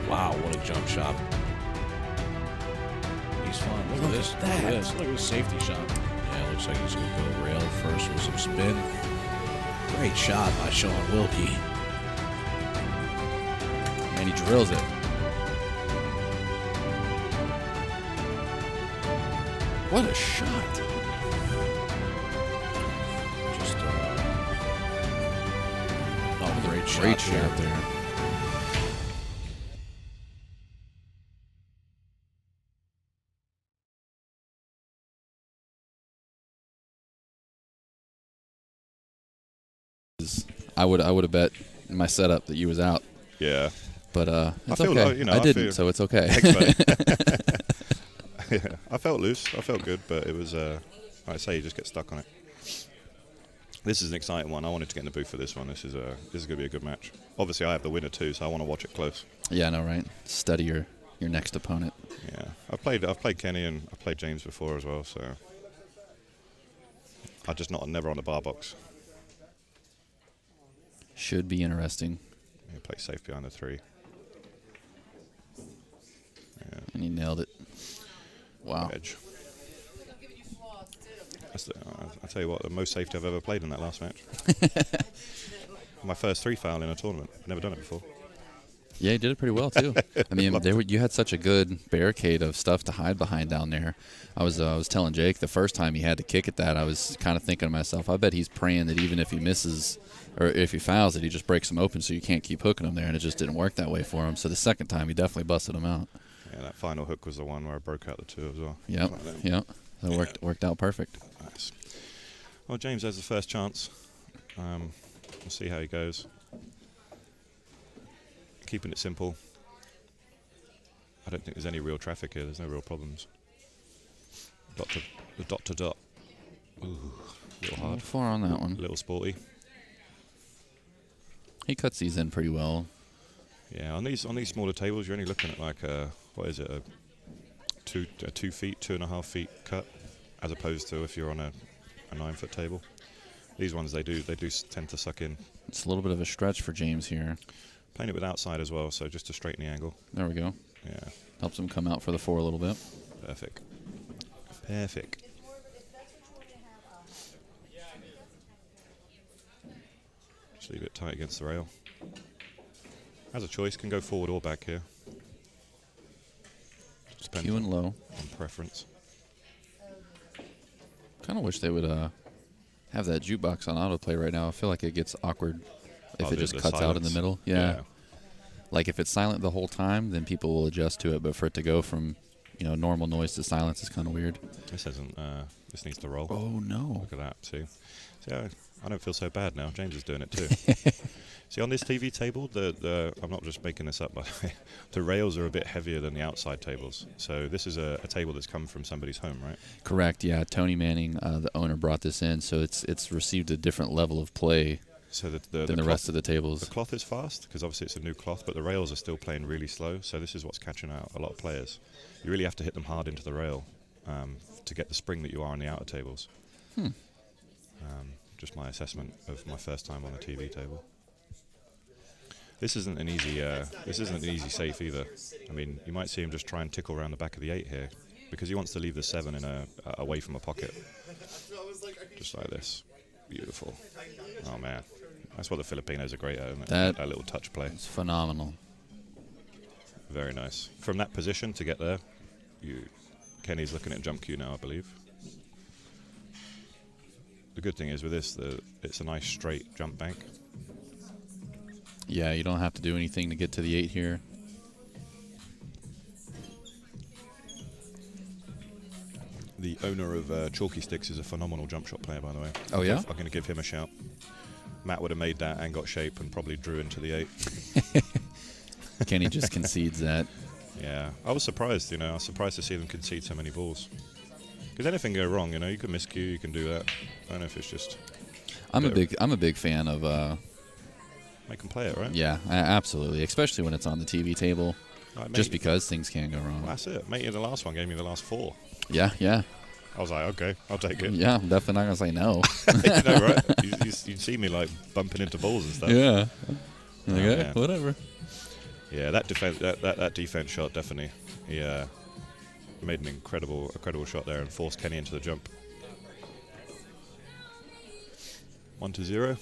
Wow, what a jump shot. He's fine. Look at this. Look at this. Look at this safety shot. Yeah, looks like he's going to go rail first with some spin. Great shot by Sean Wilkie. And he drills it. What a shot. Just, oh, great shot. Great shot there. I would have bet in my setup that you was out. Yeah. But it's feel okay. like, you know, I I didn't, feel- so it's okay. Thanks, buddy. Yeah, I felt loose. I felt good, but it was, like I say, you just get stuck on it. This is an exciting one. I wanted to get in the booth for this one. This is going to be a good match. Obviously, I have the winner too, so I want to watch it close. Yeah, I know, right? Study your next opponent. Yeah, I've played Kenny and I've played James before as well, so I just never on the bar box. Should be interesting. Yeah, play safe behind the 3. Yeah. And he nailed it. Wow. Edge. I tell you what, the most safety I've ever played in that last match. My first 3 foul in a tournament. I've never done it before. Yeah, he did it pretty well too. I mean, you had such a good barricade of stuff to hide behind down there. I was telling Jake the first time he had to kick at that, I was kind of thinking to myself, I bet he's praying that even if he misses or if he fouls, that he just breaks him open so you can't keep hooking him there, and it just didn't work that way for him. So the second time, he definitely busted him out. Yeah, that final hook was the one where I broke out the 2 as well. Yep, yep. So it worked out perfect. Nice. Well, James has the first chance. We'll see how he goes. Keeping it simple. I don't think there's any real traffic here. There's no real problems. Dot to dot. Ooh, a little hard. Far on that one. A little sporty. He cuts these in pretty well. Yeah, on these smaller tables, you're only looking at like a 2 feet, 2.5 feet cut, as opposed to if you're on a 9-foot table. These ones they do tend to suck in. It's a little bit of a stretch for James here. Playing it with outside as well, so just to straighten the angle. There we go. Yeah. Helps him come out for the 4 a little bit. Perfect. Perfect. Just leave it tight against the rail. Has a choice, can go forward or back here. Depends Q and low. on preference. Kind of wish they would have that jukebox on autoplay right now. I feel like it gets awkward if it just cuts silence. out in the middle. Yeah. Like if it's silent the whole time, then people will adjust to it. But for it to go from normal noise to silence is kind of weird. This isn't. This needs to roll. Oh no! Look at that. See, I don't feel so bad now. James is doing it too. See, on this TV table, I'm not just making this up, by the way. The rails are a bit heavier than the outside tables. So this is a table that's come from somebody's home, right? Correct. Yeah. Tony Manning, the owner, brought this in, so it's received a different level of play. So than the rest of the tables. The cloth is fast because obviously it's a new cloth, but the rails are still playing really slow. So this is what's catching out a lot of players. You really have to hit them hard into the rail to get the spring that you are on the outer tables. Just my assessment of my first time on the TV table. This isn't an easy safe either. I mean, you might see him just try and tickle around the back of the 8 here because he wants to leave the 7 away from a pocket, just like this. Beautiful. Oh man. That's what the Filipinos are great at, isn't it? That little touch play. It's phenomenal. Very nice. From that position to get there, Kenny's looking at jump cue now, I believe. The good thing is with this, it's a nice straight jump bank. Yeah, you don't have to do anything to get to the 8 here. The owner of Chalky Sticks is a phenomenal jump shot player, by the way. Oh, yeah? I'm going to give him a shout. Matt would have made that and got shape and probably drew into the 8. Kenny just concedes that. Yeah, I was surprised. I was surprised to see them concede so many balls. Because anything go wrong, you can miscue, you can do that. I don't know if it's just. I'm a big fan of. Make them play it, right? Yeah, absolutely. Especially when it's on the TV table, right, just because things can go wrong. Well, that's it. Mate in the last one gave me the last 4. Yeah. I was like, okay, I'll take it. Yeah, I'm definitely not going to say no. Right? You'd see me like bumping into balls and stuff. Yeah. Oh, okay, whatever. Yeah, that defense shot definitely. He made an incredible shot there and forced Kenny into the jump. 1-0.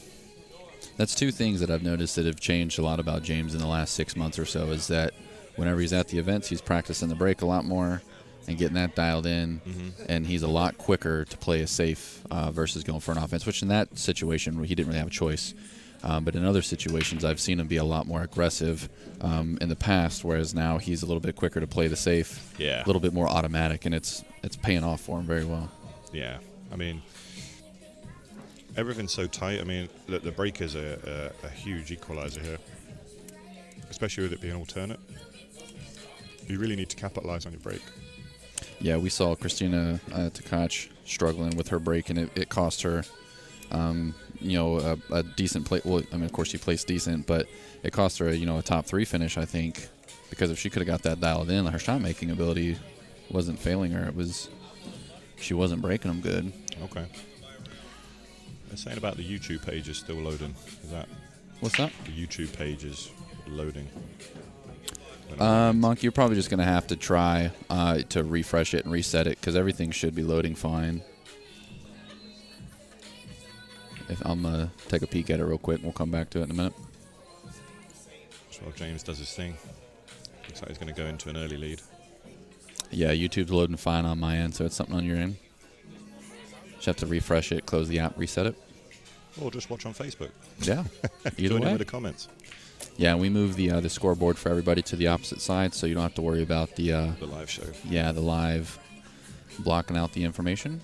That's two things that I've noticed that have changed a lot about James in the last 6 months or so. Is that whenever he's at the events, he's practicing the break a lot more and getting that dialed in, and he's a lot quicker to play a safe versus going for an offense. Which in that situation, he didn't really have a choice. But in other situations, I've seen him be a lot more aggressive in the past, whereas now he's a little bit quicker to play the safe, Yeah. a little bit more automatic, and it's paying off for him very well. Yeah, I mean, everything's so tight. I mean, the break is a huge equalizer here, especially with it being alternate. You really need to capitalize on your break. Yeah, we saw Christina Tkach struggling with her break, and it cost her, a decent play. Well, I mean, of course, she placed decent, but it cost her, a top 3 finish, I think, because if she could have got that dialed in, her shot-making ability wasn't failing her. She wasn't breaking them good. Okay. They're saying about the YouTube page is still loading. Is that? What's that? The YouTube page is loading. Monk, you're probably just going to have to try to refresh it and reset it because everything should be loading fine. I'm going to take a peek at it real quick, and we'll come back to it in a minute. So while James does his thing, looks like he's going to go into an early lead. Yeah, YouTube's loading fine on my end, so it's something on your end. Just have to refresh it, close the app, reset it. Or just watch on Facebook. Yeah, either Join in way. with the comments. Yeah, and we moved the scoreboard for everybody to the opposite side, so you don't have to worry about the live show. Yeah, the live blocking out the information.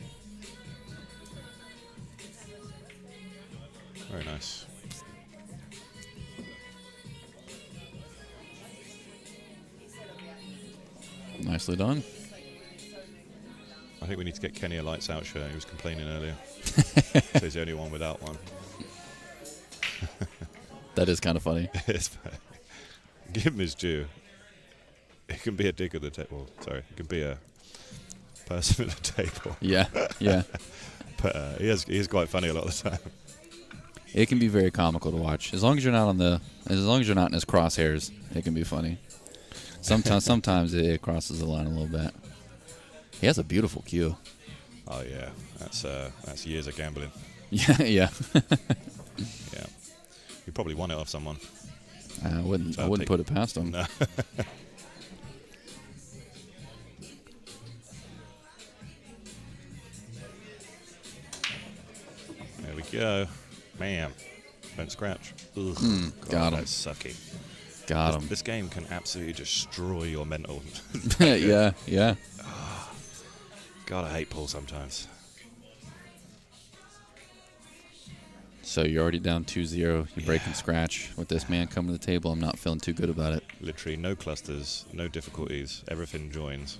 Very nice. Nicely done. I think we need to get Kenny a lights out shirt. He was complaining earlier. So he's the only one without one. That is kind of funny. Give him his due. It can be a dig at the table. Sorry, it can be a person at the table. Yeah, yeah. But he is quite funny a lot of the time. It can be very comical to watch. As long as you're not in his crosshairs, it can be funny. Sometimes it crosses the line a little bit. He has a beautiful cue. Oh yeah, that's years of gambling. Yeah, yeah. Yeah, you probably won it off someone. I wouldn't put it past him. No. There we go. Bam. Don't scratch. Ugh. God, got him. That's sucky. Got him. This game can absolutely destroy your mental. Yeah, yeah. God, I hate pool sometimes. So you're already down 2-0. You're breaking scratch. With this man coming to the table, I'm not feeling too good about it. Literally no clusters, no difficulties. Everything joins.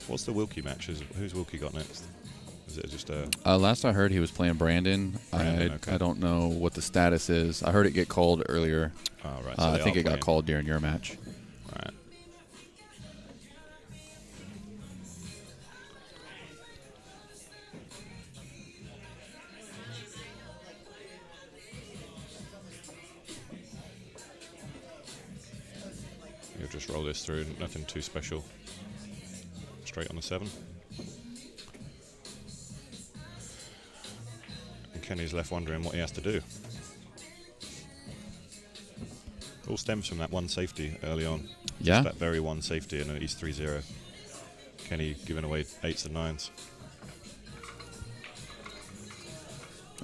What's the Wilkie match? Who's Wilkie got next? Is it just a... Last I heard, he was playing Brandon. Okay. I don't know what the status is. I heard it get called earlier. Oh, right. So I think it playing. got called during your match. Right. You'll just roll this through. Nothing too special. Straight on the 7. And Kenny's left wondering what he has to do. All stems from that one safety early on. Yeah. Just that very one safety, and he's 3-0. Kenny giving away 8s and 9s.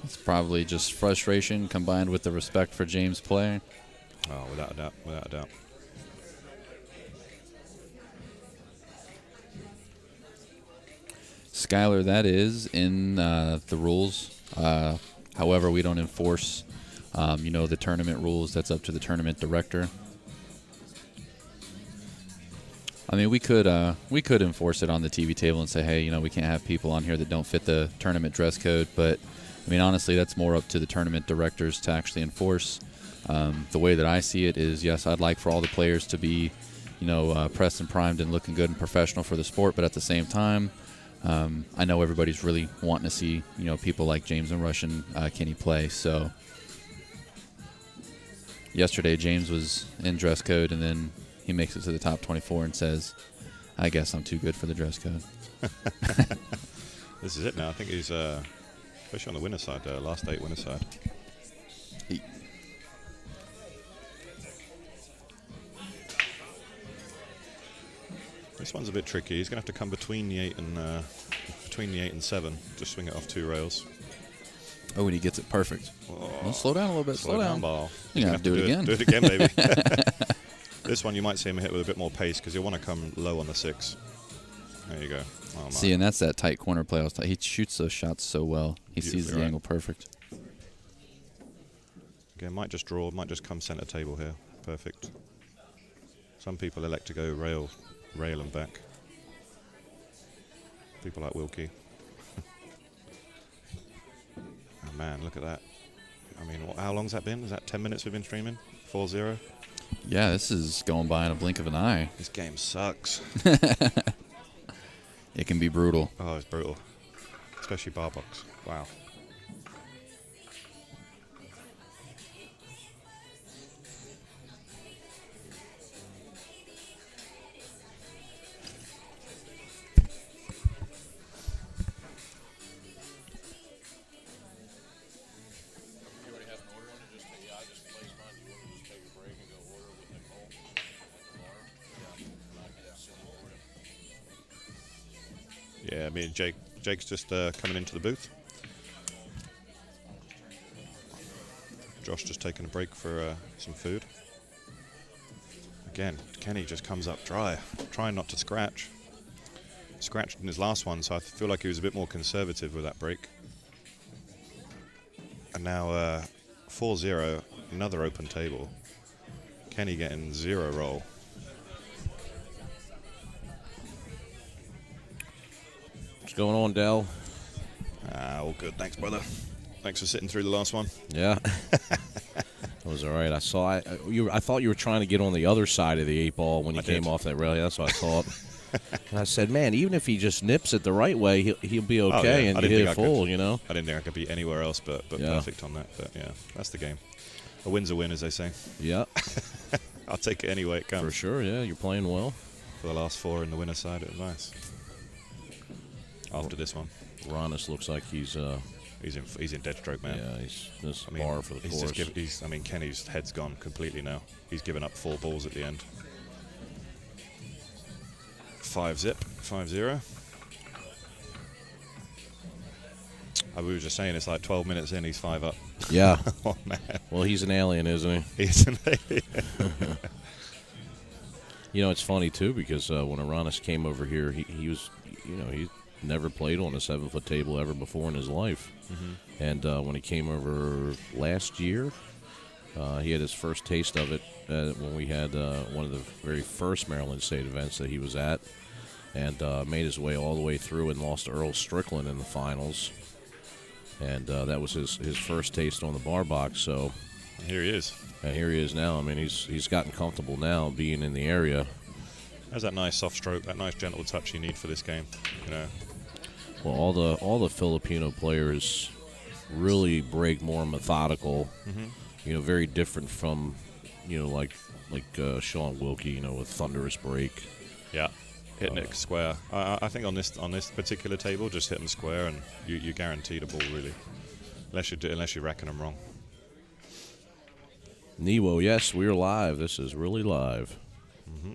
It's probably just frustration combined with the respect for James' play. Oh, without a doubt, without a doubt. Skylar, that is in the rules. However, we don't enforce, the tournament rules. That's up to the tournament director. I mean, we could enforce it on the TV table and say, hey, we can't have people on here that don't fit the tournament dress code. But I mean, honestly, that's more up to the tournament directors to actually enforce. The way that I see it is, yes, I'd like for all the players to be, pressed and primed and looking good and professional for the sport. But at the same time, I know everybody's really wanting to see, people like James and Rush and Kenny play. So yesterday, James was in dress code, and then he makes it to the top 24 and says, I guess I'm too good for the dress code. This is it now. I think he's, especially on the winner's side, last 8 winner's side. This one's a bit tricky. He's going to have to come between the 8 and 7. Just swing it off 2 rails. Oh, and he gets it perfect. Oh, Well, slow down a little bit. Slow down. Ball. You're going to have to do it again. Do it again, baby. This one you might see him hit with a bit more pace because you'll want to come low on the 6. There you go. Oh, my. See, and that's that tight corner play. He shoots those shots so well. He sees the angle perfect. Again, might just draw, might just come center table here. Perfect. Some people elect to go rail and back. People like Wilkie. Oh man, look at that. I mean, how long's that been? Is that 10 minutes we've been streaming? 4-0? Yeah, this is going by in a blink of an eye. This game sucks. It can be brutal. Oh, it's brutal. Especially bar box. Wow. Yeah, me and Jake's just coming into the booth. Josh just taking a break for some food. Again, Kenny just comes up dry, trying not to scratch. Scratched in his last one, so I feel like he was a bit more conservative with that break. And now 4-0, another open table. Kenny getting 0 roll. What's going on, Dell? All good. Thanks, brother. Thanks for sitting through the last one. Yeah. That was all right. I thought you were trying to get on the other side of the 8 ball when you came off that rail. That's what I thought. And I said, man, even if he just nips it the right way, he'll be okay, and you hit it full, I didn't think I could be anywhere else but perfect on that. But, yeah, that's the game. A win's a win, as they say. Yeah. I'll take it any way it comes. For sure, yeah. You're playing well. For the last 4 in the winner's side, it was nice. After this one. Aranas looks like he's in dead stroke, man. Yeah, he's bar for the course. Kenny's head's gone completely now. He's given up 4 balls at the end. 5-zip, 5-0. We were just saying it's like 12 minutes in, he's 5 up. Yeah. Oh, man. Well, he's an alien, isn't he? He's an alien. It's funny, too, because when Aranas came over here, he was, he never played on a 7-foot table ever before in his life. Mm-hmm. And when he came over last year, he had his first taste of it when we had one of the very first Maryland State events that he was at, and made his way all the way through and lost to Earl Strickland in the finals. And that was his first taste on the bar box. So here he is. And here he is now. I mean, he's gotten comfortable now being in the area. Has that nice soft stroke, that nice gentle touch you need for this game, Well, all the Filipino players really break more methodical. Mm-hmm. Very different from, like Sean Wilkie, with thunderous break. Yeah, hitting it square. I think on this particular table, just hit them square, and you guaranteed a ball really, unless you're racking them wrong. Newo, yes, we're live. This is really live. Mm-hmm.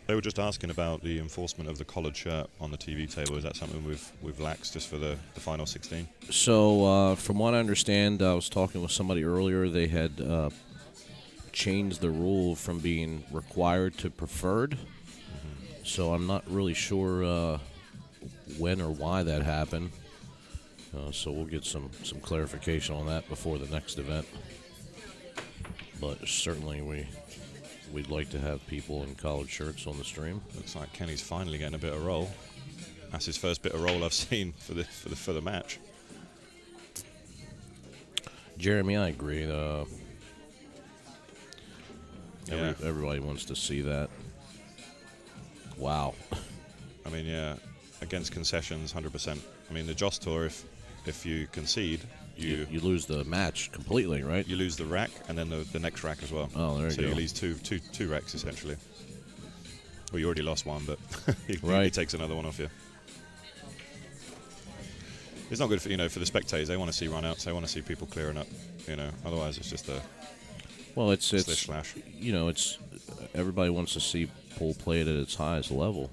They were just asking about the enforcement of the collared shirt on the TV table. Is that something we've laxed just for the final 16? So, from what I understand, I was talking with somebody earlier. They had changed the rule from being required to preferred. Mm-hmm. So I'm not really sure when or why that happened. So we'll get some clarification on that before the next event. But certainly we'd like to have people in collared shirts on the stream. Looks like Kenny's finally getting a bit of roll. That's his first bit of roll I've seen for the match. Jeremy, I agree. Everybody wants to see that. Wow. I mean, yeah. against concessions, 100%. I mean, the Joss Tour, if you concede, you lose the match completely, right? you lose the rack and then the next rack as well. Oh, there you so go. you lose two racks essentially. Well, you already lost one, but he Right. takes another one off you. It's not good for the spectators. They want to see run-outs. They want to see people clearing up. Otherwise it's just a Well, it's slish slash. it's everybody wants to see pool played at its highest level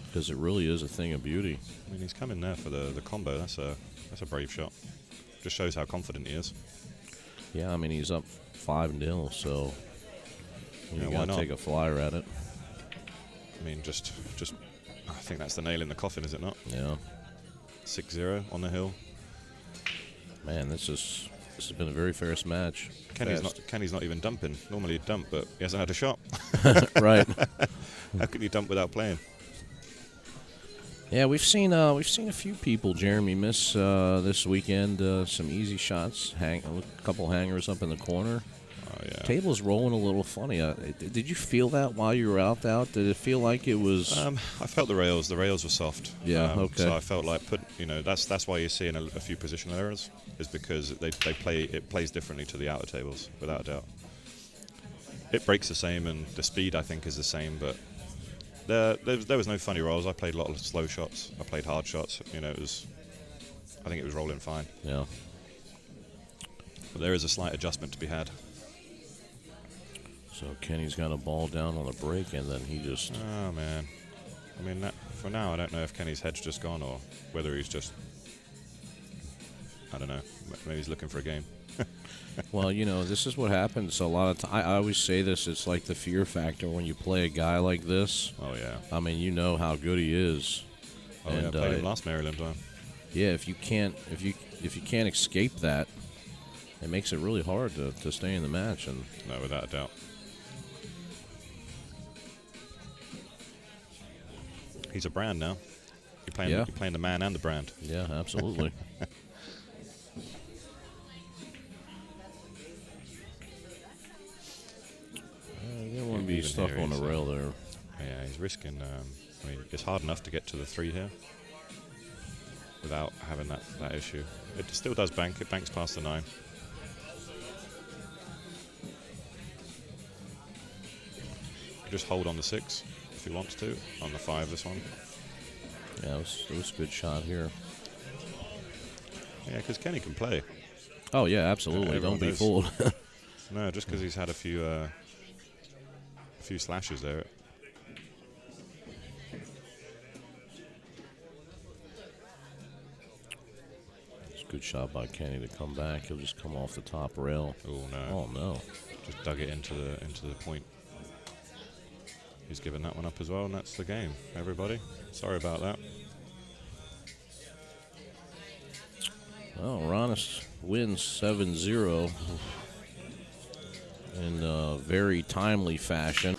because it really is a thing of beauty. I mean, he's coming there for the combo. That's a brave shot. Just shows how confident he is. Yeah, I mean he's up 5-0, so you why gotta not? take a flyer at it. I mean, just I think that's the nail in the coffin, is it not? Yeah, 6-0 on the hill. man, this has been a very fierce match. Kenny's not even dumping. Normally he'd dump, but he hasn't had a shot. Right. How can you dump without playing? Yeah, we've seen a few people, Jeremy, miss this weekend. Some easy shots, a couple hangers up in the corner. Oh yeah. Table's rolling a little funny. Did you feel that while you were out? Did it feel like it was? I felt the rails. The rails were soft. Yeah. Okay. So I felt like that's why you're seeing a few positional errors, is because it plays differently to the outer tables, without a doubt. It breaks the same, and the speed I think is the same, but there was no funny rolls. I played a lot of slow shots. I played hard shots. I think it was rolling fine. Yeah. But there is a slight adjustment to be had. So Kenny's got a ball down on the break, and then he just. Oh man. I mean, for now, I don't know if Kenny's head's just gone or whether he's just. I don't know. Maybe he's looking for a game. Well, this is what happens a lot of times. I always say this. It's like the fear factor when you play a guy like this. Oh yeah. I mean, you know how good he is. Oh yeah. I played him last Maryland time. Yeah, if you can't escape that, it makes it really hard to stay in the match. And No, without a doubt. He's a brand now. You're playing the man and the brand. yeah, absolutely. You don't want to be Even stuck here, on the he's, rail there. Yeah, he's risking. I mean, it's hard enough to get to the 3 here without having that issue. It still does bank. It banks past the 9. Just hold on the 6 if he wants to. On the 5, this one. Yeah, it was a good shot here. Yeah, because Kenny can play. Oh yeah, absolutely. Everyone Don't be knows. fooled. No, just because he's had a few slashes there. It's a good shot by Kenny to come back. He'll just come off the top rail. Oh no! Oh no! Just dug it into the point. He's given that one up as well, and that's the game. Everybody, sorry about that. Well, Aranas wins 7-0 in a very timely fashion.